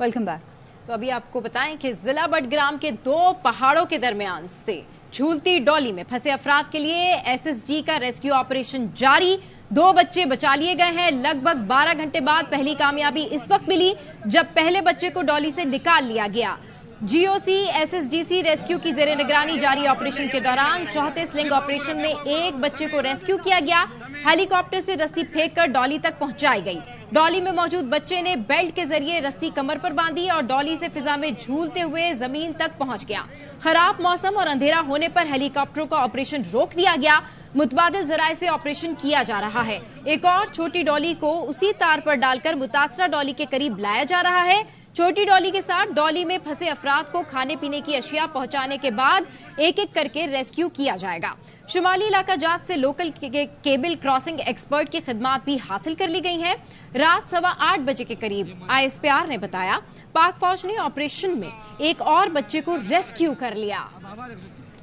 Welcome back. तो अभी आपको बताएं कि जिला बडग्राम के दो पहाड़ों के दरमियान से झूलती डॉली में फंसे अफराद के लिए एसएसजी का रेस्क्यू ऑपरेशन जारी। 2 बच्चे बचा लिए गए हैं। लगभग 12 घंटे बाद पहली कामयाबी इस वक्त मिली जब पहले बच्चे को डॉली से निकाल लिया गया। जीओसी एसएसजीसी रेस्क्यू की जेर निगरानी जारी ऑपरेशन के दौरान चौथे स्लिंग ऑपरेशन में एक बच्चे को रेस्क्यू किया गया। हेलीकॉप्टर से रस्सी फेंककर डॉली तक पहुंचाई गई। डॉली में मौजूद बच्चे ने बेल्ट के जरिए रस्सी कमर पर बांधी और डॉली से फिजा में झूलते हुए जमीन तक पहुंच गया। खराब मौसम और अंधेरा होने पर हेलीकॉप्टरों का ऑपरेशन रोक दिया गया। मुतबादिल जराये से ऑपरेशन किया जा रहा है। एक और छोटी डॉली को उसी तार पर डालकर मुतासरा डॉली के करीब लाया जा रहा है। छोटी डॉली के साथ डॉली में फंसे अफराद को खाने पीने की अशिया पहुंचाने के बाद एक एक करके रेस्क्यू किया जाएगा। शुमाली इलाका जात से लोकल केबल क्रॉसिंग एक्सपर्ट की खिदमात भी हासिल कर ली गई है। रात 8:15 बजे के करीब आईएसपीआर ने बताया पाक फौज ने ऑपरेशन में एक और बच्चे को रेस्क्यू कर लिया।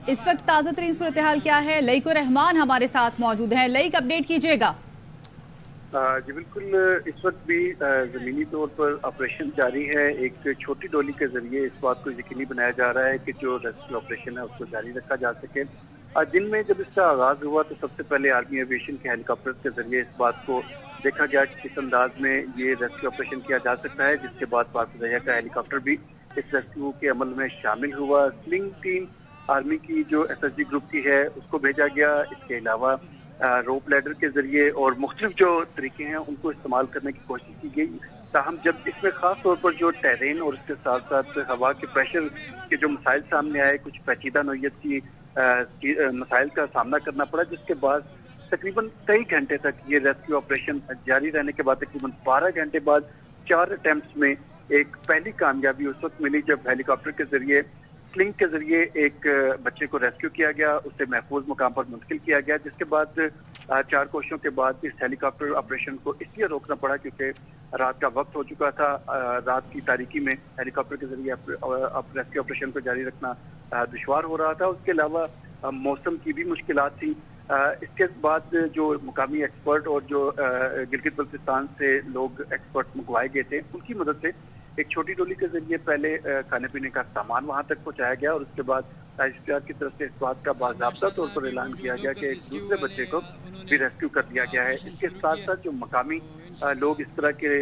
इस वक्त ताजा तरीन सूरत हाल क्या है? लईको रहमान हमारे साथ मौजूद हैं। लईक अपडेट कीजिएगा। जी बिल्कुल, इस वक्त भी जमीनी तौर पर ऑपरेशन जारी है। एक छोटी डोली के जरिए इस बात को यकीनी बनाया जा रहा है कि जो रेस्क्यू ऑपरेशन है उसको जारी रखा जा सके। दिन में जब इसका आगाज हुआ तो सबसे पहले आर्मी एविएशन के हेलीकॉप्टर के जरिए इस बात को देखा गया कि किस अंदाज में ये रेस्क्यू ऑपरेशन किया जा सकता है, जिसके बाद पाक फ़िज़ाइया का हेलीकॉप्टर भी इस रेस्क्यू के अमल में शामिल हुआ। स्लिंग टीम आर्मी की जो एसएसजी ग्रुप की है उसको भेजा गया। इसके अलावा रोप लैडर के जरिए और मुख्तलिफ जो तरीके हैं उनको इस्तेमाल करने की कोशिश की गई। ताहम जब इसमें खास तौर पर जो टेरेन और इसके साथ साथ हवा के प्रेशर के जो मसाइल सामने आए, कुछ पेचीदा नौयत की मसाइल का सामना करना पड़ा, जिसके बाद तकरीबन कई घंटे तक ये रेस्क्यू ऑपरेशन जारी रहने के बाद तकरीबन 12 घंटे बाद 4 अटेम्प्ट्स में एक पहली कामयाबी उस वक्त मिली जब हेलीकॉप्टर के जरिए स्लिंग के जरिए एक बच्चे को रेस्क्यू किया गया, उसे महफूज मुकाम पर मुंतकिल किया गया। जिसके बाद 4 कोशिशों के बाद इस हेलीकॉप्टर ऑपरेशन को इसलिए रोकना पड़ा क्योंकि रात का वक्त हो चुका था। रात की तारीकी में हेलीकॉप्टर के जरिए रेस्क्यू ऑपरेशन को जारी रखना दुश्वार हो रहा था। उसके अलावा मौसम की भी मुश्किलात थी। इसके बाद जो मुकामी एक्सपर्ट और जो गिलगित बल्तिस्तान से लोग एक्सपर्ट मंगवाए गए थे उनकी मदद से एक छोटी डोली के जरिए पहले खाने पीने का सामान वहां तक पहुंचाया गया और उसके बाद आईएसपीआर की तरफ से इस बात का बाज़ाब्ता तौर पर ऐलान किया गया कि एक दूसरे बच्चे को भी रेस्क्यू कर दिया गया है। इसके साथ साथ जो मकामी लोग इस तरह के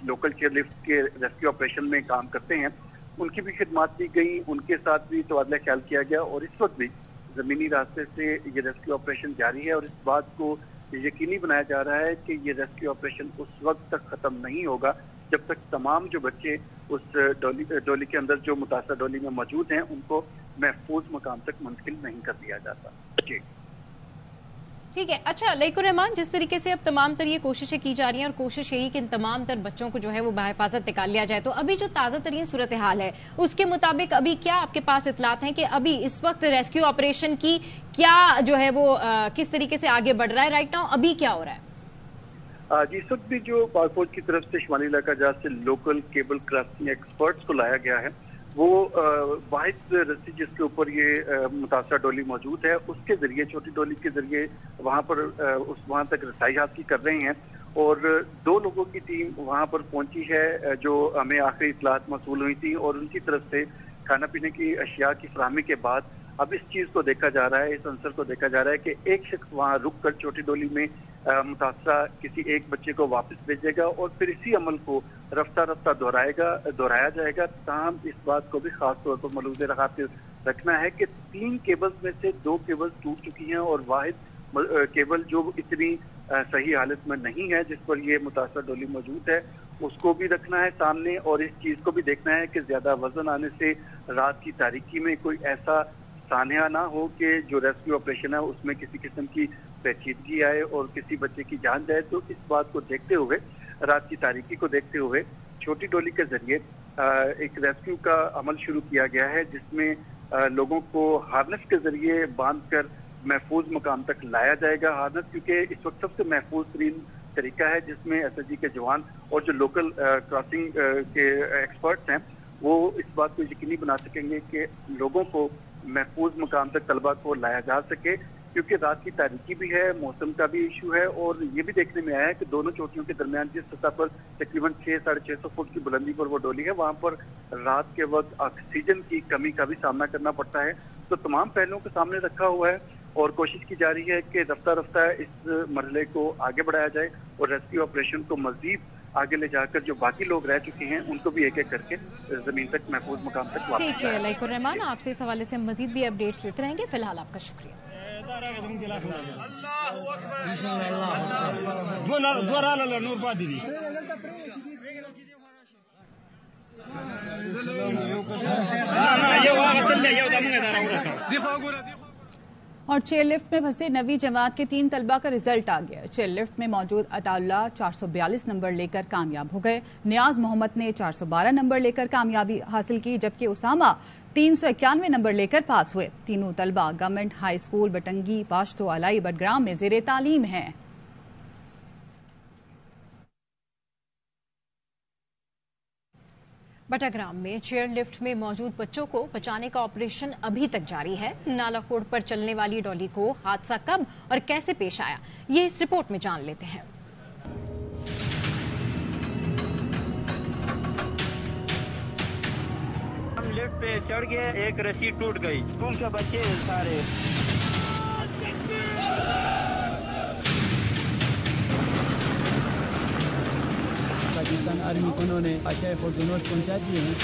लोकल चेयरलिफ्ट के रेस्क्यू ऑपरेशन में काम करते हैं उनकी भी खिदमत दी गई, उनके साथ भी तबादला ख्याल किया गया और इस वक्त भी जमीनी रास्ते से ये रेस्क्यू ऑपरेशन जारी है और इस बात को यकीनी बनाया जा रहा है कि ये रेस्क्यू ऑपरेशन उस वक्त तक खत्म नहीं होगा जब तक तमाम जो बच्चे उस डोली के अंदर जो मुतासर डोली में मौजूद हैं उनको महफूज मकाम तक मुंतकिल नहीं कर दिया जाता। जी ठीक है। अच्छा लईकुर रहमान, जिस तरीके से अब तमाम तर ये कोशिशें की जा रही हैं और कोशिश यही कि इन तमाम तर बच्चों को जो है वो बाहिफाजत निकाल लिया जाए, तो अभी जो ताज़ा तरीन सूरत हाल है उसके मुताबिक अभी क्या आपके पास इतलात हैं कि अभी इस वक्त रेस्क्यू ऑपरेशन की क्या जो है वो किस तरीके से आगे बढ़ रहा है? राइट नाउ अभी क्या हो रहा है? जी इस वक्त भी जो पाक फौज की तरफ से शुमाली इलाका जात से लोकल केबल क्रॉसिंग एक्सपर्ट्स को लाया गया है, वो वाहिद रस्सी जिसके ऊपर ये मुतासरा डोली मौजूद है उसके जरिए छोटी डोली के जरिए वहां तक रसाई हासिल कर रहे हैं और 2 लोगों की टीम वहां पर पहुंची है जो हमें आखिरी इतलात मौसूल हुई थी और उनकी तरफ से खाना पीने की अशिया की फराहमी के बाद अब इस चीज को देखा जा रहा है, इस अंसर को देखा जा रहा है कि एक शख्स वहां रुक कर छोटी डोली में मुतासरा किसी एक बच्चे को वापस भेजेगा और फिर इसी अमल को रफ्ता रफ्ता दोहराया जाएगा। ताहम इस बात को भी खास तौर पर मलूज़ रखना है कि 3 केबल्स में से 2 केबल्स टूट चुकी हैं और वाहिद केबल जो इतनी सही हालत में नहीं है जिस पर ये मुतासरा डोली मौजूद है उसको भी रखना है सामने और इस चीज को भी देखना है कि ज्यादा वजन आने से रात की तारीकी में कोई ऐसा सानिया ना हो कि जो रेस्क्यू ऑपरेशन है उसमें किसी किस्म की पेचीदगी आए और किसी बच्चे की जान जाए। तो इस बात को देखते हुए, रात की तारीकी को देखते हुए छोटी डोली के जरिए एक रेस्क्यू का अमल शुरू किया गया है जिसमें लोगों को हार्नेस के जरिए बांध कर महफूज मकाम तक लाया जाएगा। हार्नेस क्योंकि इस वक्त सबसे महफूज तरीन तरीका है जिसमें एसएसजी के जवान और जो लोकल क्रॉसिंग के एक्सपर्ट्स हैं वो इस बात को यकीनी बना सकेंगे कि लोगों को महफूज मकाम तक तलबा को लाया जा सके। क्योंकि रात की तारीकी भी है, मौसम का भी इशू है और ये भी देखने में आया है कि दोनों चोटियों के दरमियान जिस सतह पर तकरीबन 600-650 फुट की बुलंदी पर वो डोली है, वहाँ पर रात के वक्त ऑक्सीजन की कमी का भी सामना करना पड़ता है। तो तमाम पहलुओं को सामने रखा हुआ है और कोशिश की जा रही है कि रफ्ता रफ्ता इस मरहले को आगे बढ़ाया जाए और रेस्क्यू ऑपरेशन को मजीद आगे ले जाकर जो बाकी लोग रह चुके हैं उनको भी एक एक करके जमीन तक महफूज मुकाम तक वापस। ठीक है लईकुर रहमान, आपसे इस हवाले से हम मजीद भी अपडेट्स लेते रहेंगे। फिलहाल आपका शुक्रिया। और चेयर लिफ्ट में फंसे 9वीं जमात के 3 तलबा का रिजल्ट आ गया। चेयर लिफ्ट में मौजूद अताउल्लाह 442 नंबर लेकर कामयाब हो गए। नियाज मोहम्मद ने 412 नंबर लेकर कामयाबी हासिल की, जबकि उसामा 391 नंबर लेकर पास हुए। तीनों तलबा government high school बटंगी पाश्तो Alai Budgam में जेर तालीम हैं। बटाग्राम में चेयर लिफ्ट में मौजूद बच्चों को बचाने का ऑपरेशन अभी तक जारी है। नालाखोड़ पर चलने वाली डॉली को हादसा कब और कैसे पेश आया, ये इस रिपोर्ट में जान लेते हैं। हम लिफ्ट पे चढ़ गए, एक रस्सी टूट गई, स्कूल के बच्चे सारे। पाकिस्तान आर्मी को उन्होंने अच्छा फॉर्चूनर पहुंचा दिए हैं।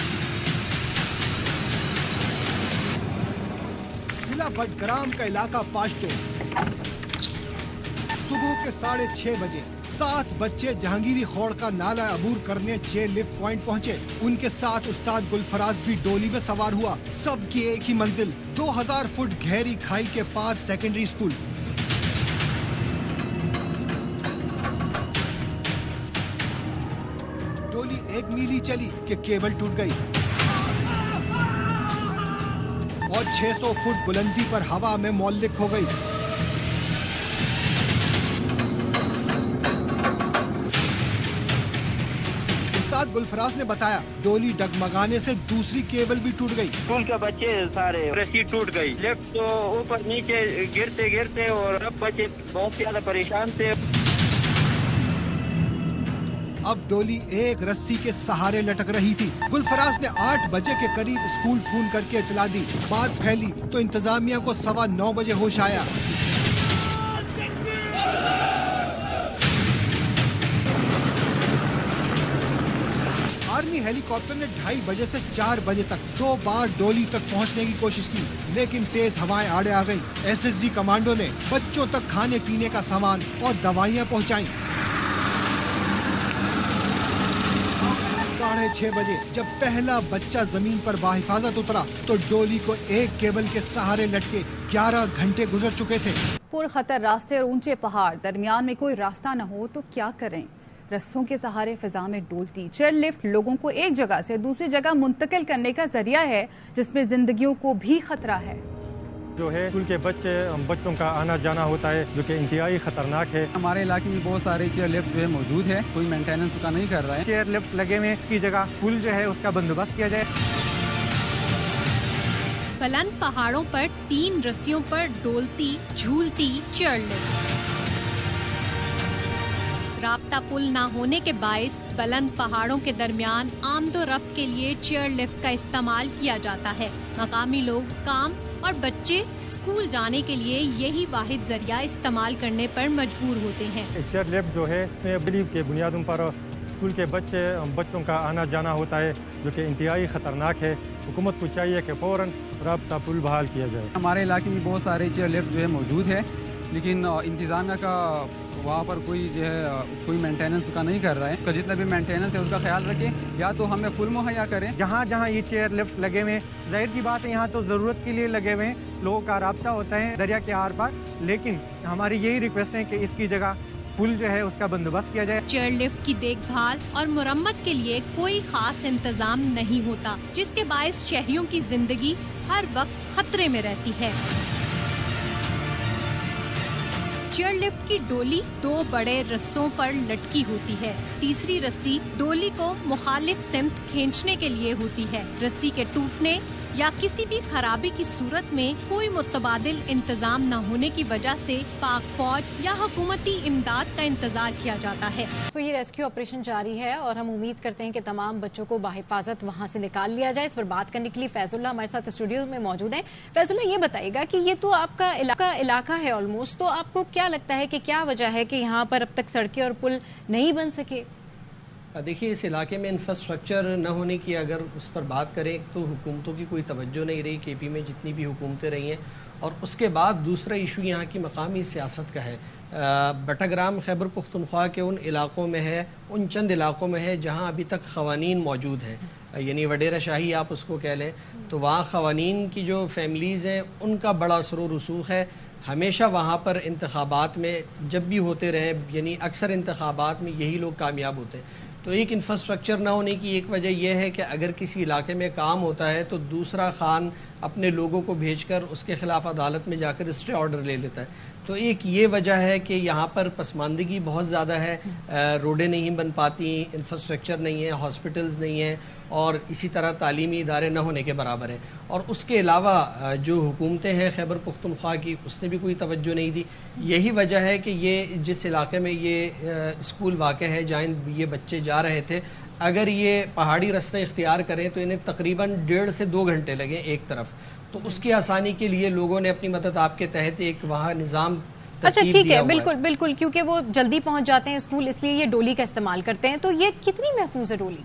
जिला बडग्राम का इलाका पाश्तो। सुबह के 6:30 बजे 7 बच्चे जहांगीरी खोड़ का नाला अबूर करने चेयर लिफ्ट पॉइंट पहुंचे। उनके साथ उस्ताद गुलफराज भी डोली में सवार हुआ। सबकी एक ही मंजिल 2000 फुट गहरी खाई के पार सेकेंडरी स्कूल। डोली 1 मील चली कि केबल टूट गई और 600 फुट बुलंदी पर हवा में मौलिक हो गई। उस्ताद गुलफराज ने बताया, डोली डगमगाने से दूसरी केबल भी टूट गई। स्कूल के बच्चे सारे, रस्सी टूट गई, लिफ्ट तो ऊपर नीचे गिरते गिरते और सब बच्चे बहुत ज्यादा परेशान थे। अब डोली एक रस्सी के सहारे लटक रही थी। गुलफराज ने 8 बजे के करीब स्कूल फोन करके इतला दी। बात फैली तो इंतजामिया को 9:15 बजे होश आया। आर्मी हेलीकॉप्टर ने 2:30 बजे से 4 बजे तक 2 बार डोली तक पहुंचने की कोशिश की, लेकिन तेज हवाएं आड़े आ गईं। SSG कमांडो ने बच्चों तक खाने पीने का सामान और दवाइयां पहुंचाई। 6:30 बजे जब पहला बच्चा जमीन पर बाहिफाजत उतरा तो डोली को एक केबल के सहारे लटके 11 घंटे गुजर चुके थे। पुर खतर रास्ते और ऊंचे पहाड़, दरमियान में कोई रास्ता न हो तो क्या करें। रस्सों के सहारे फिजा में डोलती चेयर लिफ्ट लोगों को एक जगह से दूसरी जगह मुंतकिल करने का जरिया है, जिसमें जिंदगियों को भी खतरा है। जो है स्कूल के बच्चों का आना जाना होता है, जो कि इंतहाई खतरनाक है। हमारे इलाके में बहुत सारे चेयर लिफ्ट जो है मौजूद है, कोई मेंटेनेंस उसका नहीं कर रहा है। चेयर लिफ्ट लगे हुए की जगह पुल जो है उसका बंदोबस्त किया जाए। बुलंद पहाड़ों पर 3 रस्सियों पर डोलती झूलती चेयर लिफ्ट। राब्ता पुल न होने के बायस बुलंद पहाड़ों के दरमियान आमदोरफ्त के लिए चेयर लिफ्ट का इस्तेमाल किया जाता है। मकामी लोग काम और बच्चे स्कूल जाने के लिए यही वाहिद जरिया इस्तेमाल करने पर मजबूर होते हैं। चेयर लिफ्ट जो है बिलीव के बुनियादों पर स्कूल के बच्चों का आना जाना होता है, जो कि इंतहाई खतरनाक है। हुकूमत को चाहिए कि फौरन राब्ता पुल बहाल किया जाए। हमारे इलाके में बहुत सारे चेयर लिफ्ट जो है मौजूद है, लेकिन इंतजामिया का वहाँ पर कोई जो है कोई मेंटेनेंस उसका नहीं कर रहा है। जितना भी मेंटेनेंस है उसका ख्याल रखें, या तो हमें फुल मुहैया करें। जहाँ जहाँ ये चेयर लिफ्ट लगे हुए हैं, जाहिर की बात है यहाँ तो ज़रूरत के लिए लगे हुए हैं, लोगों का राब्ता होता है दरिया के आर पार, लेकिन हमारी यही रिक्वेस्ट है कि इसकी जगह पुल जो है उसका बंदोबस्त किया जाए। चेयर लिफ्ट की देखभाल और मुरम्मत के लिए कोई खास इंतजाम नहीं होता, जिसके बायस शहरियों की जिंदगी हर वक्त खतरे में रहती है। चेयर लिफ्ट की डोली 2 बड़े रस्सों पर लटकी होती है। तीसरी रस्सी डोली को मुखालिफ सिमत खींचने के लिए होती है। रस्सी के टूटने या किसी भी खराबी की सूरत में कोई मुतबादिल इंतजाम न होने की वजह से पाक फौज या हुकूमती इमदाद का इंतजार किया जाता है। तो ये रेस्क्यू ऑपरेशन जारी है और हम उम्मीद करते हैं कि तमाम बच्चों को बाहिफाजत वहाँ से निकाल लिया जाए। इस पर बात करने के लिए फैजुल्ला हमारे साथ स्टूडियो में मौजूद हैं। फैजुल्ला, ये बताइएगा कि ये तो आपका इलाका है ऑलमोस्ट, तो आपको क्या लगता है कि क्या वजह है कि यहाँ पर अब तक सड़कें और पुल नहीं बन सके? देखिए, इस इलाके में इंफ्रास्ट्रक्चर न होने की अगर उस पर बात करें तो हुकूमतों की कोई तवज्जो नहीं रही, केपी में जितनी भी हुकूमतें रही हैं। और उसके बाद दूसरा इशू यहाँ की मकामी सियासत का है। बटाग्राम खैबर पुख्तनख्वा के उन इलाकों में है, उन चंद इलाकों में है जहाँ अभी तक ख़वानीन मौजूद हैं, यानी वडेरा शाही आप उसको कह लें, तो वहाँ ख़वानीन की जो फैमिलीज़ हैं उनका बड़ा असर व रसूख है। हमेशा वहाँ पर इंतखाबात में जब भी होते रहे, यानी अक्सर इंतखाबात में यही लोग कामयाब होते हैं। तो एक इंफ्रास्ट्रक्चर ना होने की एक वजह यह है कि अगर किसी इलाके में काम होता है तो दूसरा खान अपने लोगों को भेजकर उसके खिलाफ अदालत में जाकर स्टे ऑर्डर ले लेता है। तो एक ये वजह है कि यहाँ पर पसमानदगी बहुत ज़्यादा है, रोडें नहीं बन पाती, इंफ्रास्ट्रक्चर नहीं है, हॉस्पिटल्स नहीं है, और इसी तरह तालीमी इदारे न होने के बराबर हैं। और उसके अलावा जो हुकूमतें हैं खैबर पुख्तनख्वा की, उसने भी कोई तवज्जो नहीं दी। यही वजह है कि ये जिस इलाके में ये स्कूल वाक़ है जहाँ ये बच्चे जा रहे थे, अगर ये पहाड़ी रास्ते इख्तियार करें तो इन्हें तकरीबन 1.5 से 2 घंटे लगे एक तरफ। तो उसकी आसानी के लिए लोगों ने अपनी मदद आपके तहत एक वहाँ निज़ाम। अच्छा, ठीक है, बिल्कुल बिल्कुल, क्योंकि वो जल्दी पहुँच जाते हैं स्कूल, इसलिए ये डोली का इस्तेमाल करते हैं। तो ये कितनी महफूज है डोली?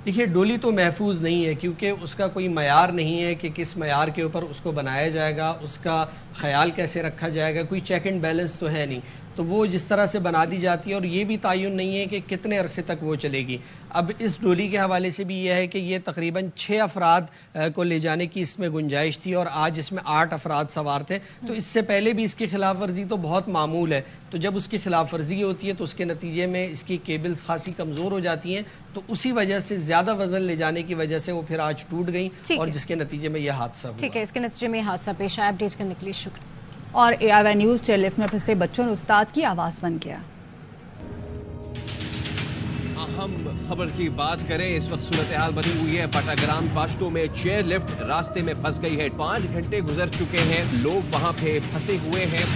देखिए, डोली तो महफूज नहीं है क्योंकि उसका कोई मयार नहीं है कि किस मयार के ऊपर उसको बनाया जाएगा, उसका ख्याल कैसे रखा जाएगा, कोई चेक एंड बैलेंस तो है नहीं। तो वो जिस तरह से बना दी जाती है, और ये भी तायुन नहीं है कि कितने अरसे तक वो चलेगी। अब इस डोली के हवाले से भी यह है कि ये तकरीबन 6 अफराद को ले जाने की इसमें गुंजाइश थी और आज इसमें 8 अफराद सवार थे। तो इससे पहले भी इसकी खिलाफ वर्जी तो बहुत मामूल है। तो जब उसकी खिलाफ वर्जी होती है तो उसके नतीजे में इसकी केबल्स खासी कमज़ोर हो जाती हैं, तो उसी वजह से ज़्यादा वजन ले जाने की वजह से वो फिर आज टूट गई और जिसके नतीजे में यह हादसा हुआ। ठीक है, इसके नतीजे में हादसा पेश आया। अपडेट करने के लिए शुक्रिया। और ARY न्यूज़ चेयरलिफ्ट में फंसे बच्चों और उस्ताद की आवाज़ बन गया। अहम खबर की बात करें, इस वक्त सूरत हाल बनी हुई है बटाग्राम पाश्तो में। चेयर लिफ्ट रास्ते में फंस गई है। 5 घंटे गुजर चुके हैं, लोग वहां पे फंसे हुए हैं।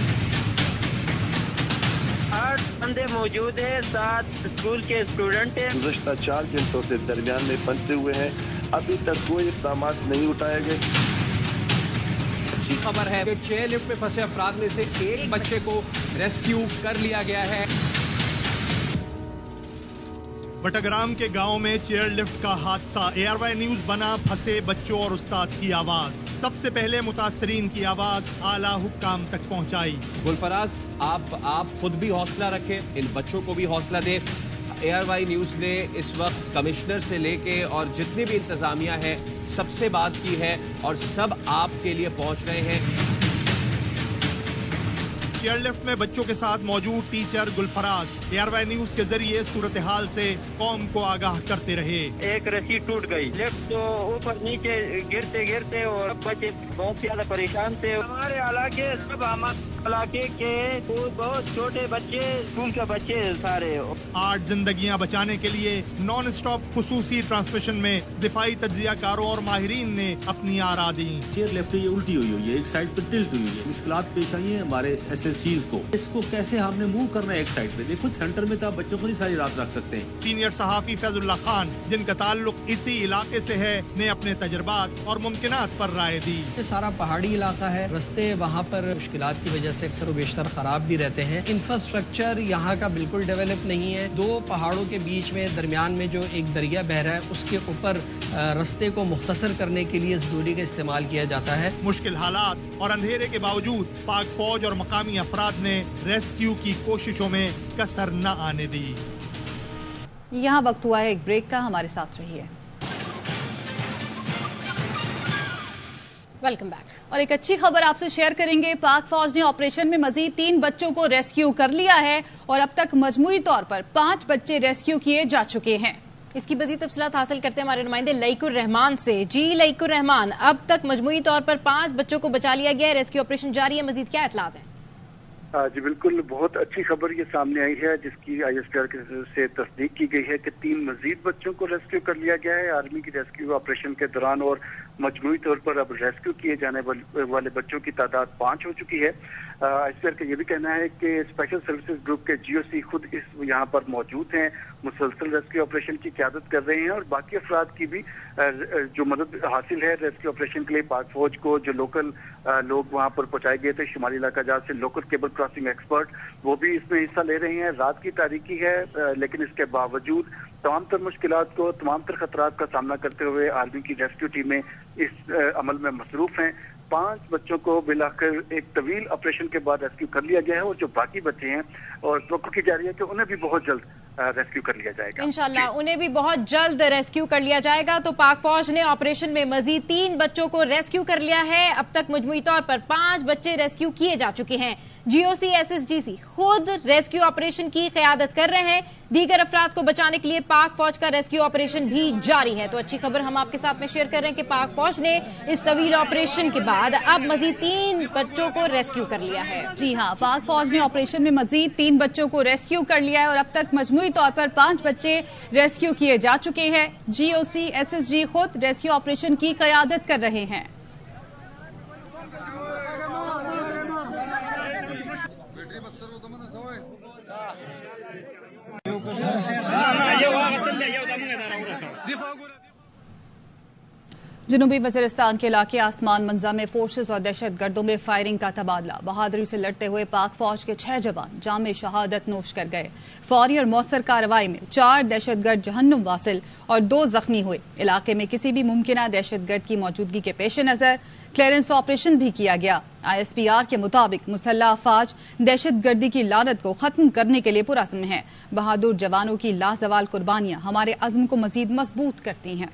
8 बंदे मौजूद हैं, 7 स्कूल के स्टूडेंट हैं। गुज़श्ता 4 घंटों से दरमियान में फंसे हुए हैं, अभी तक कोई इक़दाम नहीं उठाए गए। अच्छी खबर है कि चेयर लिफ्ट में फंसे अफराद में से एक बच्चे को रेस्क्यू कर लिया गया है। बटाग्राम के गांव में चेयर लिफ्ट का हादसा। ARY न्यूज़ बना फंसे बच्चों और उस्ताद की आवाज। सबसे पहले मुतासरीन की आवाज आला हुक्काम तक पहुंचाई। गुलफराज, आप खुद भी हौसला रखें, इन बच्चों को भी हौसला दें। ARY न्यूज़ ने इस वक्त कमिश्नर से लेके और जितनी भी इंतजामिया है सबसे बात की है और सब आपके लिए पहुंच रहे हैं। चेयर लिफ्ट में बच्चों के साथ मौजूद टीचर गुलफराज ARY न्यूज़ के जरिए सूरत हाल से कौम को आगाह करते रहे। एक रस्सी टूट गई, लिफ्ट तो ऊपर नीचे गिरते गिरते और बच्चे बहुत ज्यादा परेशान थे। हमारे इलाके सब इलाके के बहुत छोटे बच्चे, स्कूल के बच्चे सारे। 8 जिंदगियां बचाने के लिए नॉन स्टॉप खुसूसी ट्रांसमिशन में दिफाई तज्जियाकारों और माहिरीन ने अपनी आरा दी। चेयर लेफ्ट ये उल्टी हुई है, एक साइड पे टिल्ट हुई है। मुश्किलात पेश आई है हमारे SSCs को, इसको कैसे हमने मूव करना है एक साइड पे। देखो सेंटर में तो आप बच्चों को नहीं सारी रात रख सकते हैं। सीनियर सहाफी फैजुल्ला खान, जिनका ताल्लुक इसी इलाके से है, ने अपने तजर्बात और मुमकिनात पर राय दी। सारा पहाड़ी इलाका है, रास्ते वहाँ पर मुश्किलात की वजह से अक्सर व बेशतर खराब भी रहते हैं। इंफ्रास्ट्रक्चर यहाँ का बिल्कुल डेवलप नहीं है। 2 पहाड़ों के बीच में दरमियान में जो एक दरिया बह रहा है, उसके ऊपर रास्ते को मुख्तसर करने के लिए इस डोली का इस्तेमाल किया जाता है। मुश्किल हालात और अंधेरे के बावजूद पाक फौज और मकामी अफराद ने रेस्क्यू की कोशिशों में कसर न आने दी। यहाँ वक्त हुआ है एक ब्रेक का, हमारे साथ रहिए। Welcome back. और एक अच्छी खबर आपसे शेयर करेंगे। पाक फौज ने ऑपरेशन में मजीद 3 बच्चों को रेस्क्यू कर लिया है और अब तक मजमूई तौर पर 5 बच्चे रेस्क्यू किए जा चुके हैं। इसकी मजीद तफसीलात हासिल करते हैं हमारे नुमाइंदे लईकुर रहमान से। जी लईकुर रहमान, अब तक मजमूई तौर पर 5 बच्चों को बचा लिया गया है, रेस्क्यू ऑपरेशन जारी है, मजीद क्या इतलात है? जी बिल्कुल, बहुत अच्छी खबर ये सामने आई है जिसकी ISPR से तस्दीक की गई है कि 3 मजीद बच्चों को रेस्क्यू कर लिया गया है आर्मी की रेस्क्यू ऑपरेशन के दौरान। और मजमूई तौर पर अब रेस्क्यू किए जाने वाले बच्चों की तादाद 5 हो चुकी है। ICR का ये भी कहना है कि स्पेशल सर्विसेज ग्रुप के GOC खुद इस यहाँ पर मौजूद हैं, मुसलसल रेस्क्यू ऑपरेशन की क़यादत कर रहे हैं और बाकी अफराद की भी जो मदद हासिल है रेस्क्यू ऑपरेशन के लिए पाक फौज को, जो लोकल लोग वहाँ पर पहुँचाए गए थे शुमाली इलाका जहाँ से लोकल केबल क्रॉसिंग एक्सपर्ट, वो भी इसमें हिस्सा ले रहे हैं। रात की तारीकी है लेकिन इसके बावजूद तमाम तर मुश्किलात को, तमाम तर खतरात का सामना करते हुए आर्मी की रेस्क्यू टीमें इस अमल में मसरूफ हैं। 5 बच्चों को मिलाकर एक तवील ऑपरेशन के बाद रेस्क्यू कर लिया गया है और जो बाकी बच्चे हैं और तवक्को की जा रही है कि उन्हें भी बहुत जल्द रेस्क्यू कर लिया जाएगा। इंशाल्लाह उन्हें भी बहुत जल्द रेस्क्यू कर लिया जाएगा। तो पाक फौज ने ऑपरेशन में मजीद 3 बच्चों को रेस्क्यू कर लिया है। अब तक मजमूई तौर पर 5 बच्चे रेस्क्यू किए जा चुके हैं। GOC SSGC खुद रेस्क्यू ऑपरेशन की क़यादत कर रहे हैं। दीगर अफराद को बचाने के लिए पाक फौज का रेस्क्यू ऑपरेशन भी जारी है। तो अच्छी खबर हम आपके साथ में शेयर कर रहे हैं कि पाक फौज ने इस तवील ऑपरेशन के बाद अब मजीद 3 बच्चों को रेस्क्यू कर लिया है। जी हाँ, पाक फौज ने ऑपरेशन में मजीद 3 बच्चों को रेस्क्यू कर लिया है और अब तक मजमूई तौर पर 5 बच्चे रेस्क्यू किए जा चुके हैं। GOC SSG खुद रेस्क्यू ऑपरेशन की क़यादत कर रहे हैं। जनूबी वज़ीरिस्तान के इलाके आसमान मंजा में फोर्सेस और दहशत गर्दों में फायरिंग का तबादला। बहादुरी से लड़ते हुए पाक फौज के 6 जवान जाम शहादत नोश कर गए। फौरी और मौसर कार्रवाई में 4 दहशतगर्द जहन्नुम वासिल और 2 जख्मी हुए। इलाके में किसी भी मुमकिना दहशतगर्द की मौजूदगी के पेश नजर क्लियरेंस ऑपरेशन भी किया गया। ISPR के मुताबिक मुसल्लह अफवाज दहशतगर्दी की लानत को खत्म करने के लिए पुरअज़्म है। बहादुर जवानों की लाजवाल कुर्बानियां हमारे अज़्म को मजीद मजबूत करती हैं।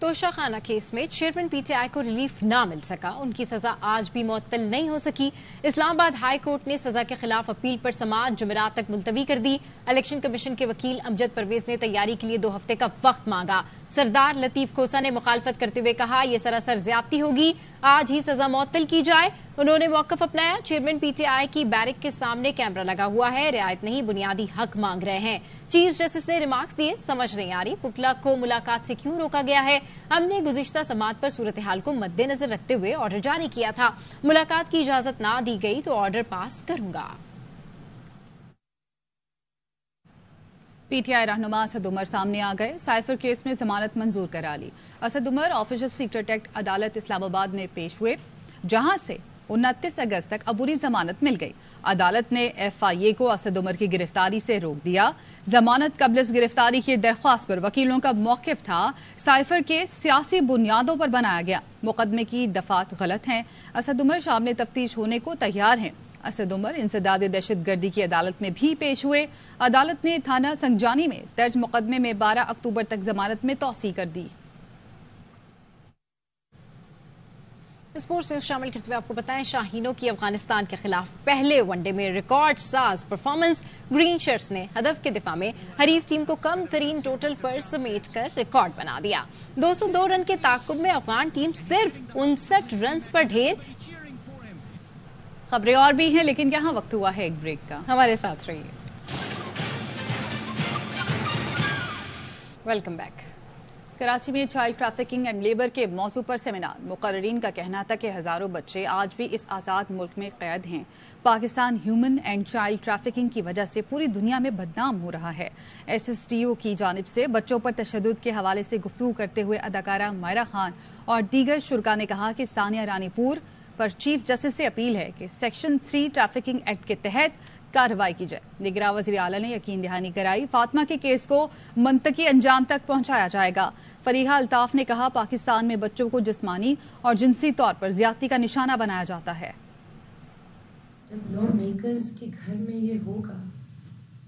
तोशाखाना केस में चेयरमैन PTI को रिलीफ ना मिल सका, उनकी सजा आज भी मुअत्तल नहीं हो सकी। इस्लामाबाद हाई कोर्ट ने सजा के खिलाफ अपील पर समाअत जुमेरात तक मुलतवी कर दी। इलेक्शन कमीशन के वकील अमजद परवेज ने तैयारी के लिए 2 हफ्ते का वक्त मांगा। सरदार लतीफ खोसा ने मुखालफत करते हुए कहा यह सरासर ज्यादती होगी, आज ही सजा मुअत्तल की जाए। उन्होंने मौक़िफ़ अपनाया। चेयरमैन PTI की बैरिक के सामने कैमरा लगा हुआ है, रियायत नहीं बुनियादी हक मांग रहे हैं। चीफ जस्टिस ने रिमार्क्स दिए, समझ नहीं आ रही वुकला को मुलाकात से क्यों रोका गया है। हमने गुज़िश्ता समाअत पर सूरत हाल को मद्देनजर रखते हुए ऑर्डर जारी किया था। मुलाकात की इजाजत ना दी गई तो ऑर्डर पास करूंगा। PTI रहनुमा असद उमर सामने आ गए। साइफर केस में जमानत मंजूर करा ली। Asad Umar official secret act अदालत इस्लामाबाद में पेश हुए, जहां से 29 अगस्त तक अबूरी जमानत मिल गई। अदालत ने FIA को असद उमर की गिरफ्तारी से रोक दिया। जमानत कबल गिरफ्तारी की दरख्वास्त पर वकीलों का मौक़िफ़ था साइफर के सियासी बुनियादों पर बनाया गया। मुकदमे की दफात गलत हैं। असद उमर शामिल तफ्तीश होने को तैयार हैं। असद उमर इंसदाद दहशतगर्दी की अदालत में भी पेश हुए। अदालत ने थाना संजानी में दर्ज मुकदमे में 12 अक्टूबर तक जमानत में तौसी कर दी। स्पोर्ट्स न्यूज शामिल करते हुए आपको बताएं, शाहीनों की अफगानिस्तान के खिलाफ पहले वनडे में रिकॉर्ड साज परफॉर्मेंस। ग्रीन शर्ट्स ने हदफ के दिफा में हरीफ टीम को कम तरीन टोटल पर समेट कर रिकॉर्ड बना दिया। 202 रन के ताकुब में अफगान टीम सिर्फ 59 रन पर ढेर। खबरें और भी हैं, लेकिन यहाँ वक्त हुआ है एक ब्रेक का। हमारे साथ रहिए। Welcome back. कराची में चाइल्ड ट्रैफिकिंग एंड लेबर के मौजू पर सेमिनार। मुकर्रीन का कहना था कि हजारों बच्चे आज भी इस आज़ाद मुल्क में कैद हैं। Pakistan human and child trafficking की वजह से पूरी दुनिया में बदनाम हो रहा है। SSTO की जानिब से बच्चों पर तशद्दुद के हवाले से गुफ्तगू करते हुए अदाकारा मायरा खान और दीगर शुरका ने कहा कि सानिया रानीपुर पर चीफ जस्टिस से अपील है कि सेक्शन 3 ट्रैफिकिंग एक्ट के तहत कार्रवाई की जाए। निगरान वज़ीर आला ने यकीन दहानी कराई फातिमा के केस को मंतकी अंजाम तक पहुंचाया जाएगा। फरीहा अल्ताफ ने कहा पाकिस्तान में बच्चों को जिस्मानी और जिनसी तौर पर ज्यादती का निशाना बनाया जाता है। जब लॉ मेकर्स के घर में ये होगा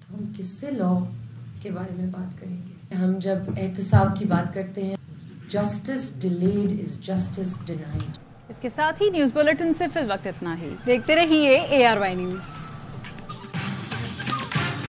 तो हम किससे लॉ के बारे में बात करेंगे। हम जब एहतसाब की बात करते हैं, justice delayed is justice denied. इसके साथ ही न्यूज बुलेटिन से फिर वक्त इतना ही। देखते रहिए ARY न्यूज।